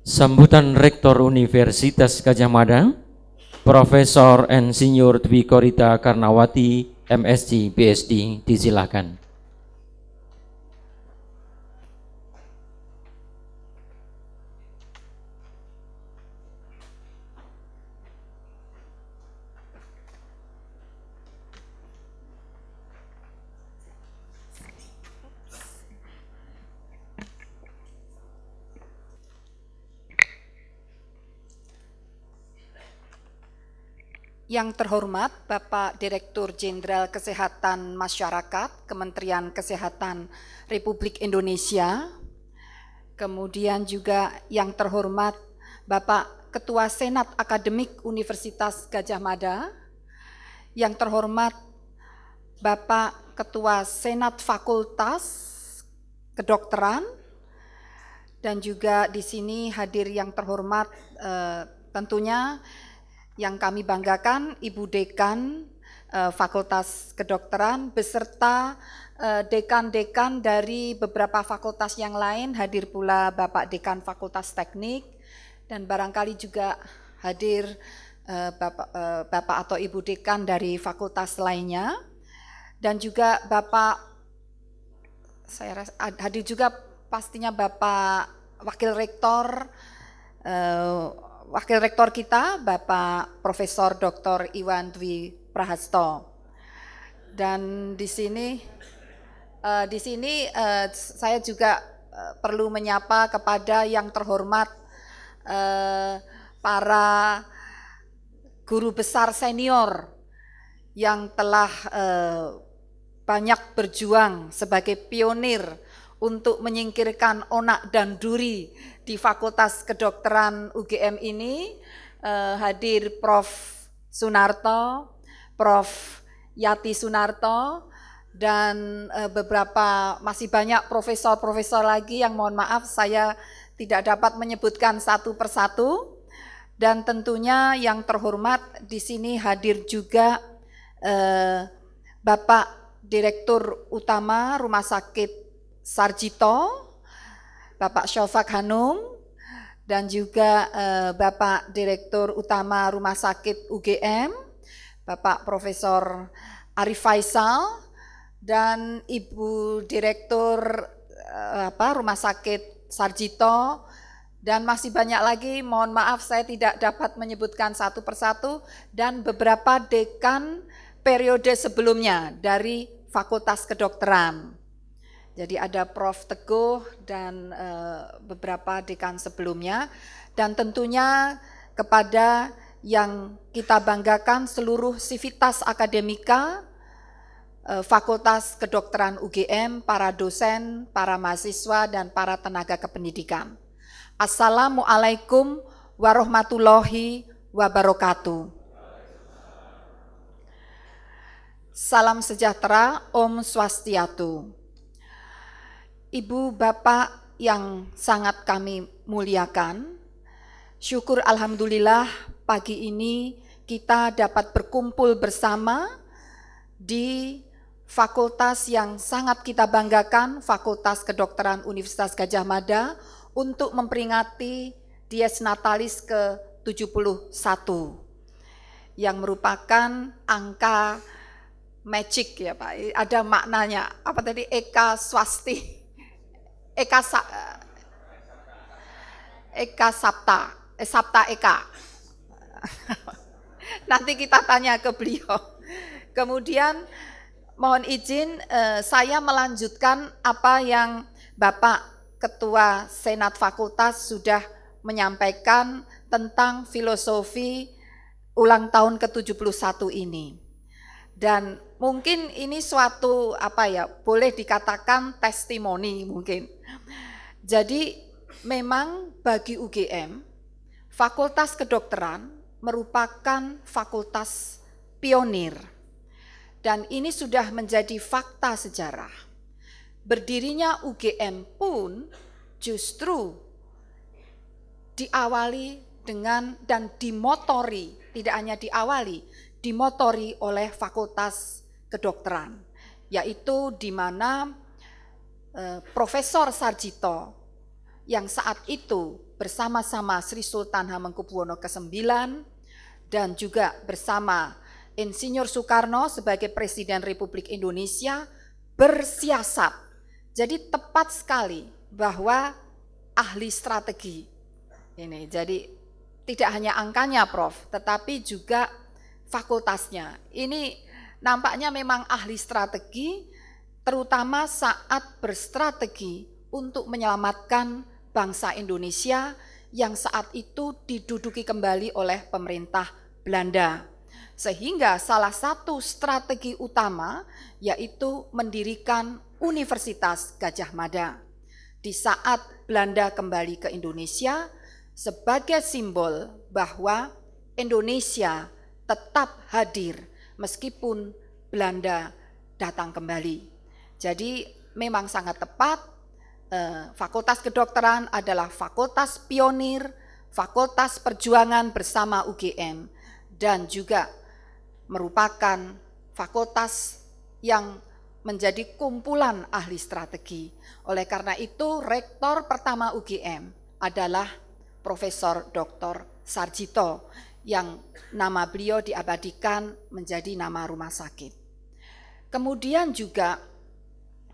Sambutan Rektor Universitas Gadjah Mada, Profesor Insinyur Dwi Korita Karnawati, MSc, PhD, disilakan. Yang terhormat Bapak Direktur Jenderal Kesehatan Masyarakat Kementerian Kesehatan Republik Indonesia, kemudian juga yang terhormat Bapak Ketua Senat Akademik Universitas Gadjah Mada, yang terhormat Bapak Ketua Senat Fakultas Kedokteran, dan juga di sini hadir yang terhormat tentunya yang kami banggakan Ibu Dekan Fakultas Kedokteran beserta dekan-dekan dari beberapa fakultas yang lain, hadir pula Bapak Dekan Fakultas Teknik, dan barangkali juga hadir Bapak atau Ibu Dekan dari fakultas lainnya, dan juga Bapak, saya hadir juga pastinya Bapak Wakil Rektor kita, Bapak Profesor Dr. Iwan Dwi Prahasto. Dan di sini saya juga perlu menyapa kepada yang terhormat para guru besar senior yang telah banyak berjuang sebagai pionir untuk menyingkirkan onak dan duri di Fakultas Kedokteran UGM ini. Hadir Prof. Sunarto, Prof. Yati Sunarto, dan beberapa masih banyak profesor-profesor lagi yang mohon maaf saya tidak dapat menyebutkan satu persatu. Dan tentunya yang terhormat di sini hadir juga Bapak Direktur Utama Rumah Sakit Sarjito, Bapak Syaufak Hanum, dan juga Bapak Direktur Utama Rumah Sakit UGM, Bapak Profesor Arif Faisal, dan Ibu Direktur Rumah Sakit Sarjito, dan masih banyak lagi, mohon maaf saya tidak dapat menyebutkan satu persatu, dan beberapa dekan periode sebelumnya dari Fakultas Kedokteran. Jadi ada Prof. Teguh dan beberapa dekan sebelumnya, dan tentunya kepada yang kita banggakan seluruh sivitas akademika Fakultas Kedokteran UGM, para dosen, para mahasiswa, dan para tenaga kependidikan. Assalamualaikum warahmatullahi wabarakatuh. Salam sejahtera, Om Swastiatu. Ibu Bapak yang sangat kami muliakan, syukur alhamdulillah pagi ini kita dapat berkumpul bersama di fakultas yang sangat kita banggakan, Fakultas Kedokteran Universitas Gadjah Mada, untuk memperingati Dies Natalis ke-71 yang merupakan angka magic ya Pak, ada maknanya, apa tadi, Eka Swasti, Eka Sabta Eka. Nanti kita tanya ke beliau. Kemudian mohon izin saya melanjutkan apa yang Bapak Ketua Senat Fakultas sudah menyampaikan tentang filosofi ulang tahun ke-71 ini. Dan mungkin ini suatu boleh dikatakan testimoni mungkin. Jadi memang bagi UGM, Fakultas Kedokteran merupakan fakultas pionir. Dan ini sudah menjadi fakta sejarah. Berdirinya UGM pun justru diawali dengan dan dimotori, tidak hanya dimotori oleh Fakultas Kedokteran, yaitu di mana Profesor Sarjito yang saat itu bersama-sama Sri Sultan Hamengkubuwono ke-9 dan juga bersama Insinyur Soekarno sebagai Presiden Republik Indonesia bersiasat. Jadi tepat sekali bahwa ahli strategi ini. Jadi tidak hanya angkanya Prof, tetapi juga fakultasnya. Ini nampaknya memang ahli strategi, terutama saat berstrategi untuk menyelamatkan bangsa Indonesia yang saat itu diduduki kembali oleh pemerintah Belanda. Sehingga salah satu strategi utama yaitu mendirikan Universitas Gadjah Mada. Di saat Belanda kembali ke Indonesia sebagai simbol bahwa Indonesia tetap hadir meskipun Belanda datang kembali. Jadi memang sangat tepat, Fakultas Kedokteran adalah fakultas pionir, fakultas perjuangan bersama UGM, dan juga merupakan fakultas yang menjadi kumpulan ahli strategi. Oleh karena itu, rektor pertama UGM adalah Profesor Dr. Sarjito, yang nama beliau diabadikan menjadi nama rumah sakit. Kemudian juga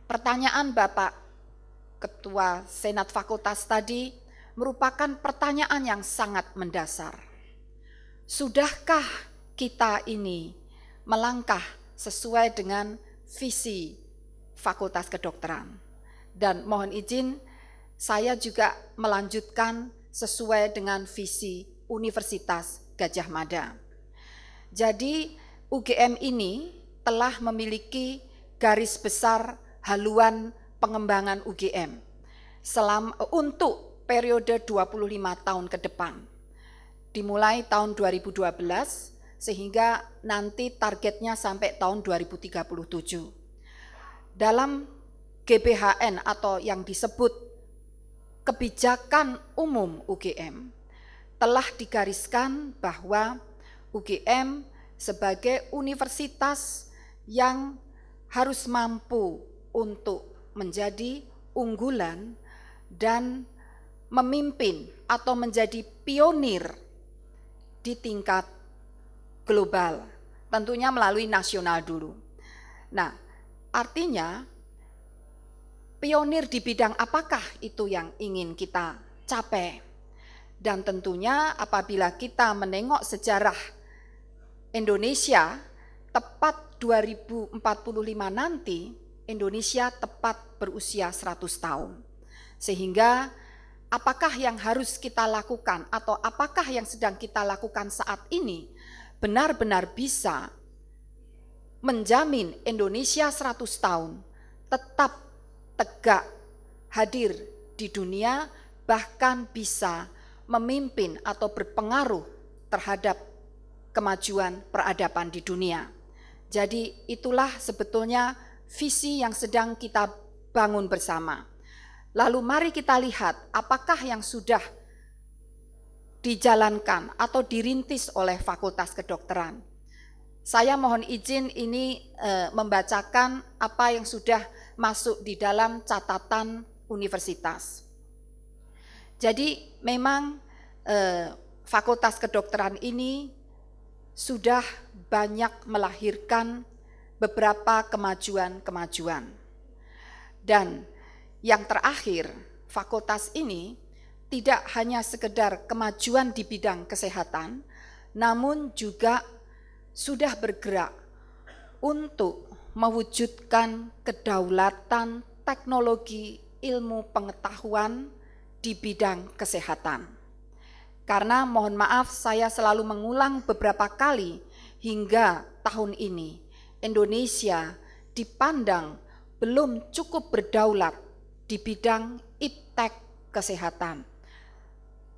pertanyaan Bapak Ketua Senat Fakultas tadi merupakan pertanyaan yang sangat mendasar. Sudahkah kita ini melangkah sesuai dengan visi Fakultas Kedokteran? Dan mohon izin saya juga melanjutkan sesuai dengan visi Universitas Gadjah Mada. Jadi UGM ini telah memiliki garis besar haluan pengembangan UGM untuk periode 25 tahun ke depan. Dimulai tahun 2012 sehingga nanti targetnya sampai tahun 2037. Dalam GBHN atau yang disebut kebijakan umum UGM telah digariskan bahwa UGM sebagai universitas yang harus mampu untuk menjadi unggulan dan memimpin atau menjadi pionir di tingkat global, tentunya melalui nasional dulu. Nah, artinya pionir di bidang apakah itu yang ingin kita capai? Dan tentunya apabila kita menengok sejarah Indonesia, tepat 2045 nanti Indonesia tepat berusia 100 tahun. Sehingga apakah yang harus kita lakukan atau apakah yang sedang kita lakukan saat ini benar-benar bisa menjamin Indonesia 100 tahun tetap tegak hadir di dunia, bahkan bisa memimpin atau berpengaruh terhadap kemajuan peradaban di dunia. Jadi itulah sebetulnya visi yang sedang kita bangun bersama. Lalu mari kita lihat apakah yang sudah dijalankan atau dirintis oleh Fakultas Kedokteran. Saya mohon izin ini membacakan apa yang sudah masuk di dalam catatan universitas. Jadi memang Fakultas Kedokteran ini sudah banyak melahirkan beberapa kemajuan-kemajuan. Dan yang terakhir, fakultas ini tidak hanya sekedar kemajuan di bidang kesehatan, namun juga sudah bergerak untuk mewujudkan kedaulatan teknologi ilmu pengetahuan di bidang kesehatan. Karena mohon maaf saya selalu mengulang beberapa kali hingga tahun ini Indonesia dipandang belum cukup berdaulat di bidang iptek kesehatan.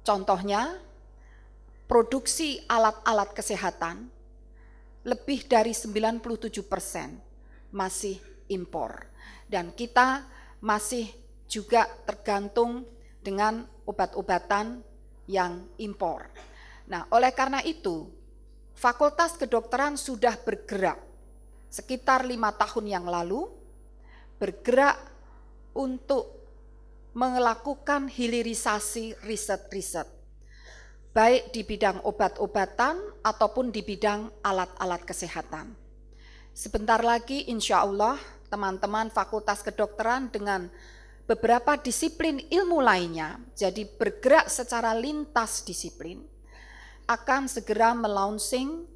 Contohnya, produksi alat-alat kesehatan lebih dari 97% masih impor. Dan kita masih juga tergantung dengan obat-obatan yang impor. Nah, oleh karena itu, Fakultas Kedokteran sudah bergerak sekitar 5 tahun yang lalu, bergerak untuk melakukan hilirisasi riset-riset, baik di bidang obat-obatan ataupun di bidang alat-alat kesehatan. Sebentar lagi insya Allah teman-teman Fakultas Kedokteran dengan beberapa disiplin ilmu lainnya, jadi bergerak secara lintas disiplin, akan segera melaunching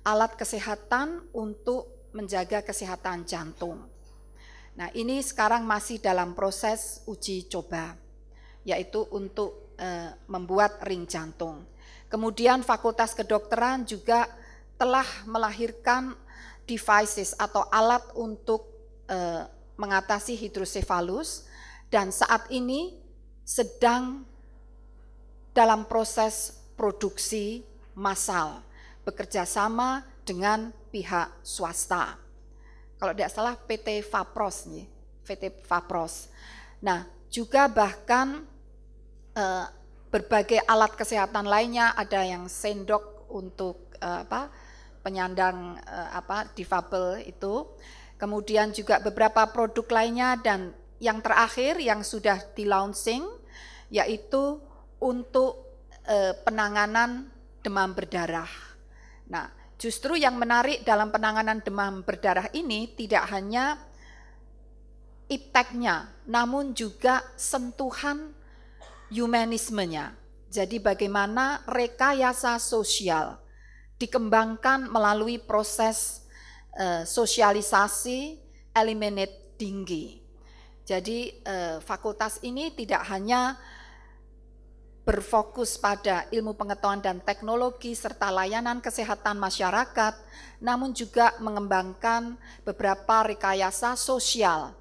alat kesehatan untuk menjaga kesehatan jantung. Nah, ini sekarang masih dalam proses uji coba, yaitu untuk membuat ring jantung. Kemudian Fakultas Kedokteran juga telah melahirkan devices atau alat untuk mengatasi hidrosefalus, dan saat ini sedang dalam proses produksi massal, bekerja sama dengan pihak swasta. Kalau tidak salah PT Fapros nih, PT Fapros. Nah, juga bahkan berbagai alat kesehatan lainnya, ada yang sendok untuk penyandang difabel itu. Kemudian juga beberapa produk lainnya, dan yang terakhir yang sudah di launching yaitu untuk penanganan demam berdarah. Nah, justru yang menarik dalam penanganan demam berdarah ini tidak hanya ipteknya, namun juga sentuhan humanismenya. Jadi bagaimana rekayasa sosial dikembangkan melalui proses sosialisasi eliminate tinggi. Jadi fakultas ini tidak hanya berfokus pada ilmu pengetahuan dan teknologi serta layanan kesehatan masyarakat, namun juga mengembangkan beberapa rekayasa sosial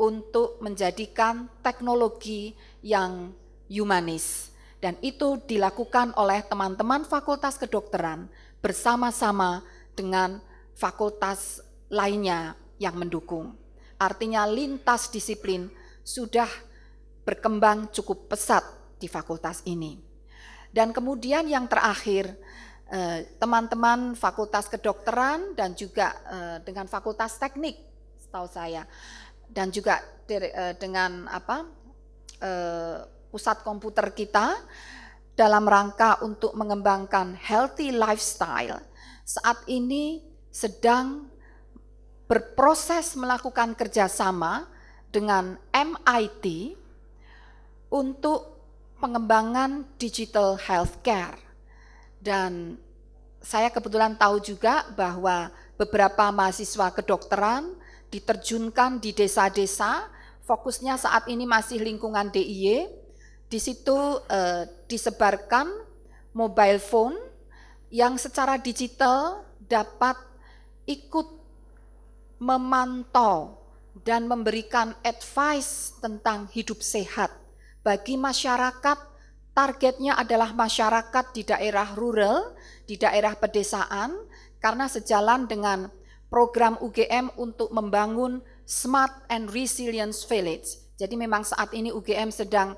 untuk menjadikan teknologi yang humanis. Dan itu dilakukan oleh teman-teman Fakultas Kedokteran bersama-sama dengan fakultas lainnya yang mendukung. Artinya lintas disiplin sudah berkembang cukup pesat di fakultas ini. Dan kemudian yang terakhir, teman-teman Fakultas Kedokteran dan juga dengan Fakultas Teknik, setahu saya, dan juga dengan pusat komputer kita dalam rangka untuk mengembangkan healthy lifestyle, saat ini sedang berproses melakukan kerjasama dengan MIT untuk pengembangan digital healthcare. Dan saya kebetulan tahu juga bahwa beberapa mahasiswa kedokteran diterjunkan di desa-desa, fokusnya saat ini masih lingkungan DIY. Di situ disebarkan mobile phone yang secara digital dapat ikut memantau dan memberikan advice tentang hidup sehat bagi masyarakat. Targetnya adalah masyarakat di daerah rural, di daerah pedesaan, karena sejalan dengan program UGM untuk membangun Smart and Resilience Village. Jadi memang saat ini UGM sedang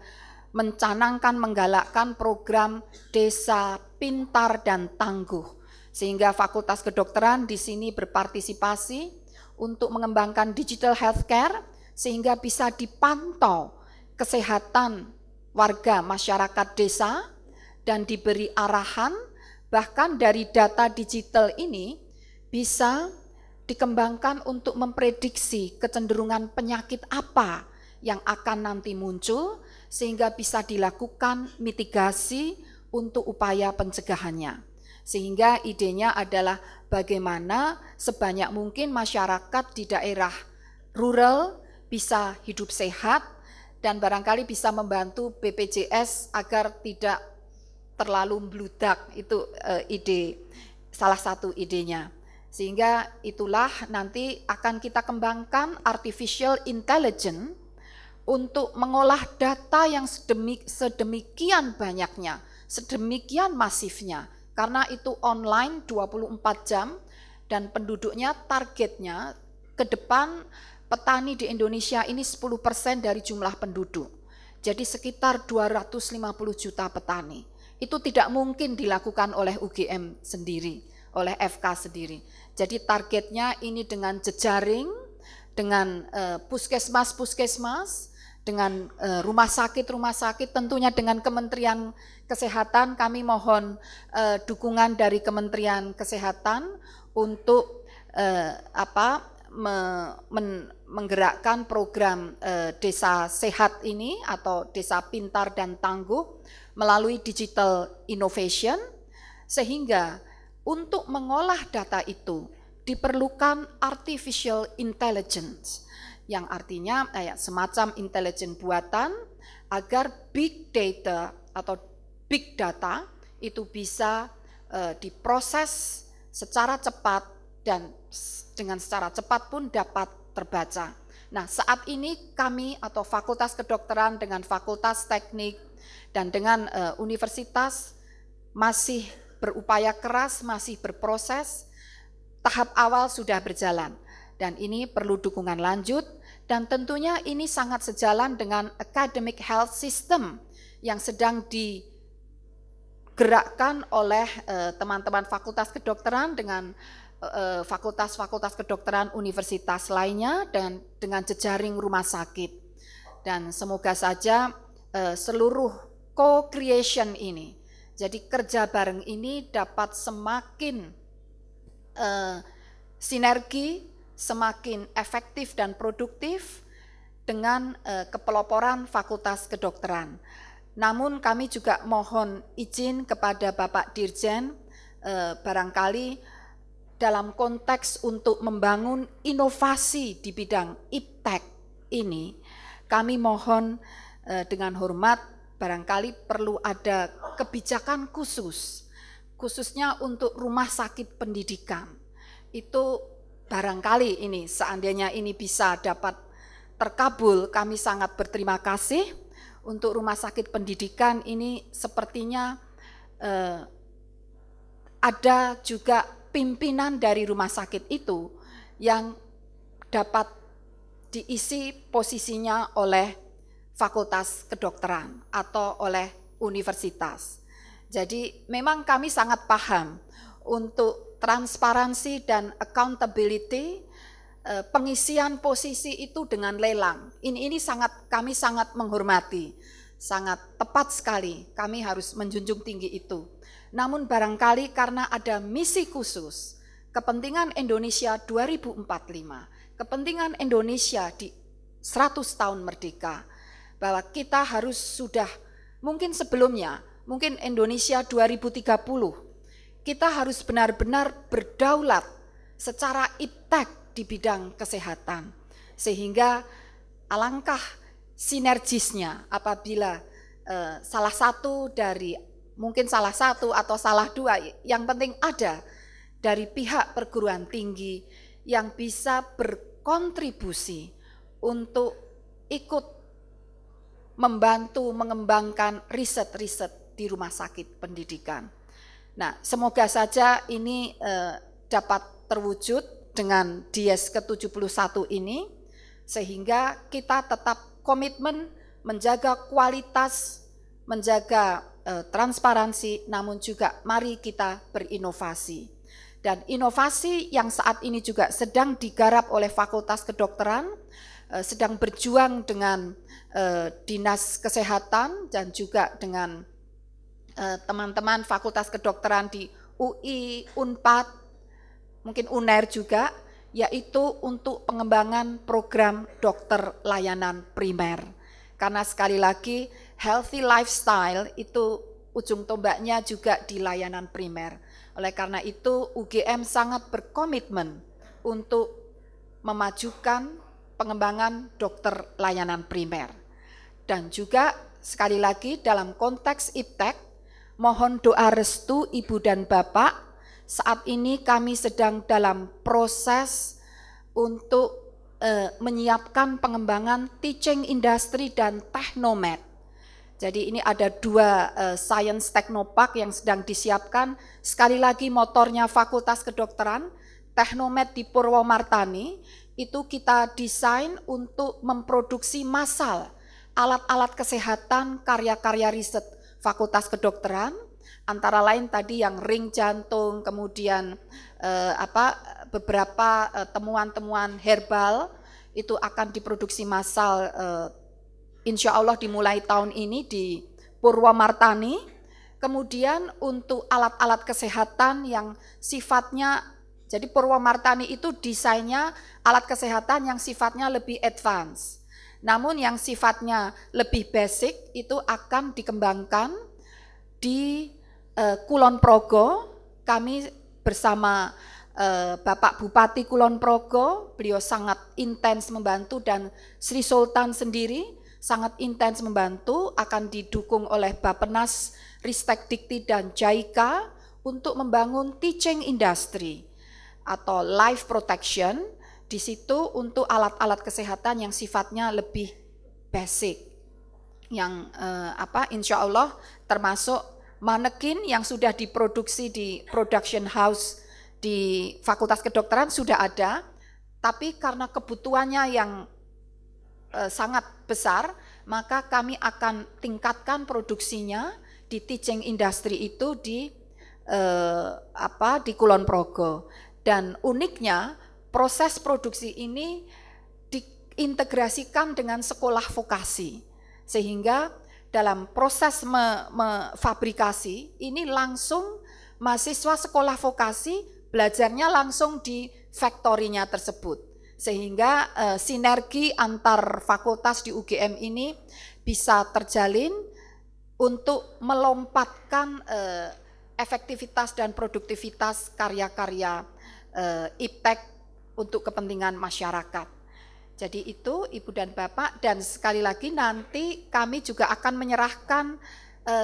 mencanangkan, menggalakkan program desa pintar dan tangguh, sehingga Fakultas Kedokteran di sini berpartisipasi untuk mengembangkan digital healthcare sehingga bisa dipantau kesehatan warga masyarakat desa dan diberi arahan, bahkan dari data digital ini bisa dikembangkan untuk memprediksi kecenderungan penyakit apa yang akan nanti muncul sehingga bisa dilakukan mitigasi untuk upaya pencegahannya. Sehingga idenya adalah bagaimana sebanyak mungkin masyarakat di daerah rural bisa hidup sehat dan barangkali bisa membantu BPJS agar tidak terlalu membludak. Itu salah satu idenya. Sehingga itulah nanti akan kita kembangkan artificial intelligence untuk mengolah data yang sedemikian banyaknya, sedemikian masifnya. Karena itu online 24 jam dan penduduknya targetnya ke depan petani di Indonesia ini 10% dari jumlah penduduk. Jadi sekitar 250 juta petani. Itu tidak mungkin dilakukan oleh UGM sendiri, oleh FK sendiri. Jadi targetnya ini dengan jejaring, dengan puskesmas-puskesmas, dengan rumah sakit tentunya dengan Kementerian Kesehatan. Kami mohon dukungan dari Kementerian Kesehatan untuk menggerakkan program desa sehat ini atau desa pintar dan tangguh melalui digital innovation, sehingga untuk mengolah data itu diperlukan artificial intelligence, yang artinya semacam intelijen buatan agar big data atau big data itu bisa diproses secara cepat dan dengan secara cepat pun dapat terbaca. Nah, saat ini kami atau Fakultas Kedokteran dengan Fakultas Teknik dan dengan universitas masih berupaya keras, masih berproses. Tahap awal sudah berjalan dan ini perlu dukungan lanjut, dan tentunya ini sangat sejalan dengan academic health system yang sedang digerakkan oleh teman-teman Fakultas Kedokteran dengan fakultas-fakultas kedokteran universitas lainnya dan dengan jejaring rumah sakit. Dan semoga saja seluruh co-creation ini, jadi kerja bareng ini dapat semakin sinergi, semakin efektif dan produktif dengan kepeloporan Fakultas Kedokteran. Namun kami juga mohon izin kepada Bapak Dirjen, barangkali dalam konteks untuk membangun inovasi di bidang iptek ini, kami mohon dengan hormat barangkali perlu ada kebijakan khususnya untuk rumah sakit pendidikan. Itu barangkali ini seandainya ini bisa dapat terkabul, kami sangat berterima kasih. Untuk rumah sakit pendidikan ini sepertinya ada juga pimpinan dari rumah sakit itu yang dapat diisi posisinya oleh Fakultas Kedokteran atau oleh universitas. Jadi memang kami sangat paham untuk transparansi dan accountability, pengisian posisi itu dengan lelang. Ini kami sangat menghormati, sangat tepat sekali. Kami harus menjunjung tinggi itu. Namun barangkali karena ada misi khusus, kepentingan Indonesia 2045, kepentingan Indonesia di 100 tahun merdeka, bahwa kita harus sudah mungkin sebelumnya, mungkin Indonesia 2030, kita harus benar-benar berdaulat secara iptek di bidang kesehatan. Sehingga alangkah sinergisnya apabila salah satu atau salah dua, yang penting ada dari pihak perguruan tinggi yang bisa berkontribusi untuk ikut membantu mengembangkan riset-riset di rumah sakit pendidikan. Nah, semoga saja ini dapat terwujud dengan Dies ke-71 ini, sehingga kita tetap komitmen menjaga kualitas, menjaga transparansi, namun juga mari kita berinovasi. Dan inovasi yang saat ini juga sedang digarap oleh Fakultas Kedokteran, sedang berjuang dengan Dinas Kesehatan dan juga dengan teman-teman Fakultas Kedokteran di UI, Unpad, mungkin UNER juga, yaitu untuk pengembangan program dokter layanan primer. Karena sekali lagi healthy lifestyle itu ujung tombaknya juga di layanan primer. Oleh karena itu UGM sangat berkomitmen untuk memajukan pengembangan dokter layanan primer. Dan juga sekali lagi dalam konteks iptek, mohon doa restu Ibu dan Bapak. Saat ini kami sedang dalam proses untuk menyiapkan pengembangan teaching industry dan teknomed. Jadi ini ada 2 science teknopark yang sedang disiapkan. Sekali lagi motornya Fakultas Kedokteran, teknomed di Purwomartani, itu kita desain untuk memproduksi massal alat-alat kesehatan, karya-karya riset Fakultas Kedokteran, antara lain tadi yang ring jantung, kemudian beberapa temuan-temuan herbal itu akan diproduksi massal insya Allah dimulai tahun ini di Purwomartani. Kemudian untuk alat-alat kesehatan yang sifatnya, jadi Purwomartani itu desainnya alat kesehatan yang sifatnya lebih advance. Namun yang sifatnya lebih basic itu akan dikembangkan di Kulon Progo. Kami bersama Bapak Bupati Kulon Progo, beliau sangat intens membantu, dan Sri Sultan sendiri sangat intens membantu, akan didukung oleh Bappenas, Ristek Dikti dan JICA untuk membangun teaching industry atau life protection di situ untuk alat-alat kesehatan yang sifatnya lebih basic, yang insya Allah termasuk manekin yang sudah diproduksi di production house di Fakultas Kedokteran sudah ada, tapi karena kebutuhannya yang sangat besar, maka kami akan tingkatkan produksinya di teaching industry itu di Kulon Progo. Dan uniknya proses produksi ini diintegrasikan dengan sekolah vokasi, sehingga dalam proses fabrikasi ini langsung mahasiswa sekolah vokasi belajarnya langsung di faktorinya tersebut, sehingga sinergi antar fakultas di UGM ini bisa terjalin untuk melompatkan efektivitas dan produktivitas karya-karya IPTEK untuk kepentingan masyarakat. Jadi itu Ibu dan Bapak, dan sekali lagi nanti kami juga akan menyerahkan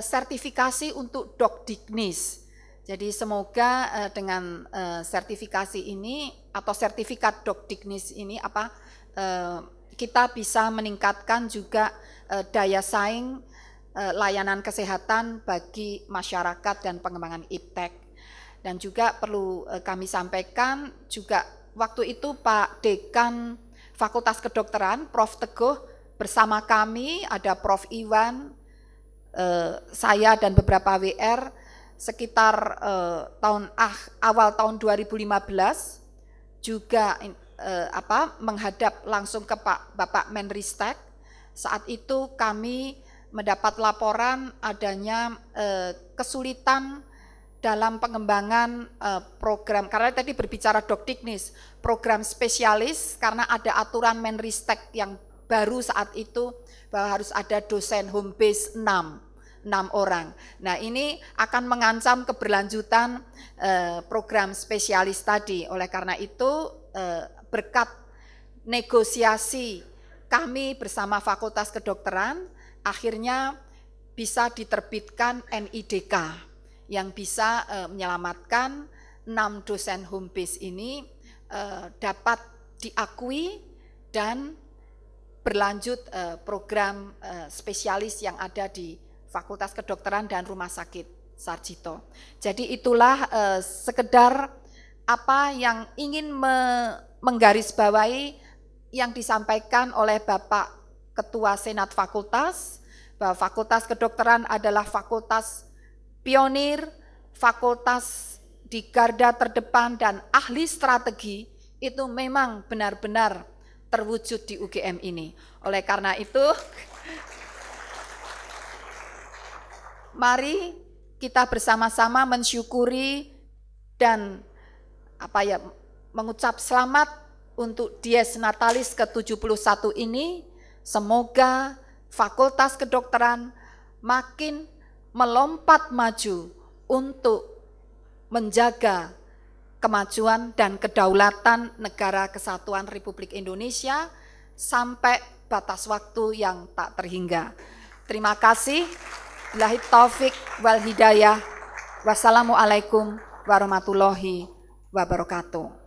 sertifikasi untuk Dokdiknis. Jadi semoga dengan sertifikasi ini atau sertifikat Dokdiknis ini kita bisa meningkatkan juga daya saing layanan kesehatan bagi masyarakat dan pengembangan IPTEK. Dan juga perlu kami sampaikan juga waktu itu Pak Dekan Fakultas Kedokteran, Prof. Teguh bersama kami, ada Prof. Iwan, saya dan beberapa WR sekitar awal tahun 2015 juga menghadap langsung ke Bapak Menristek. Saat itu kami mendapat laporan adanya kesulitan dalam pengembangan program, karena tadi berbicara Dokdiknis, program spesialis, karena ada aturan Menristek yang baru saat itu bahwa harus ada dosen home base 6 orang. Nah ini akan mengancam keberlanjutan program spesialis tadi. Oleh karena itu berkat negosiasi kami bersama Fakultas Kedokteran, akhirnya bisa diterbitkan NIDK yang bisa menyelamatkan 6 dosen home base ini dapat diakui dan berlanjut program spesialis yang ada di Fakultas Kedokteran dan Rumah Sakit Sarjito. Jadi itulah sekedar apa yang ingin menggarisbawahi yang disampaikan oleh Bapak Ketua Senat Fakultas, bahwa Fakultas Kedokteran adalah fakultas pionir, fakultas di garda terdepan dan ahli strategi, itu memang benar-benar terwujud di UGM ini. Oleh karena itu, mari kita bersama-sama mensyukuri dan mengucap selamat untuk Dies Natalis ke-71 ini. Semoga Fakultas Kedokteran makin melompat maju untuk menjaga kemajuan dan kedaulatan Negara Kesatuan Republik Indonesia sampai batas waktu yang tak terhingga. Terima kasih. Billahi taufik wal hidayah. Wassalamualaikum warahmatullahi wabarakatuh.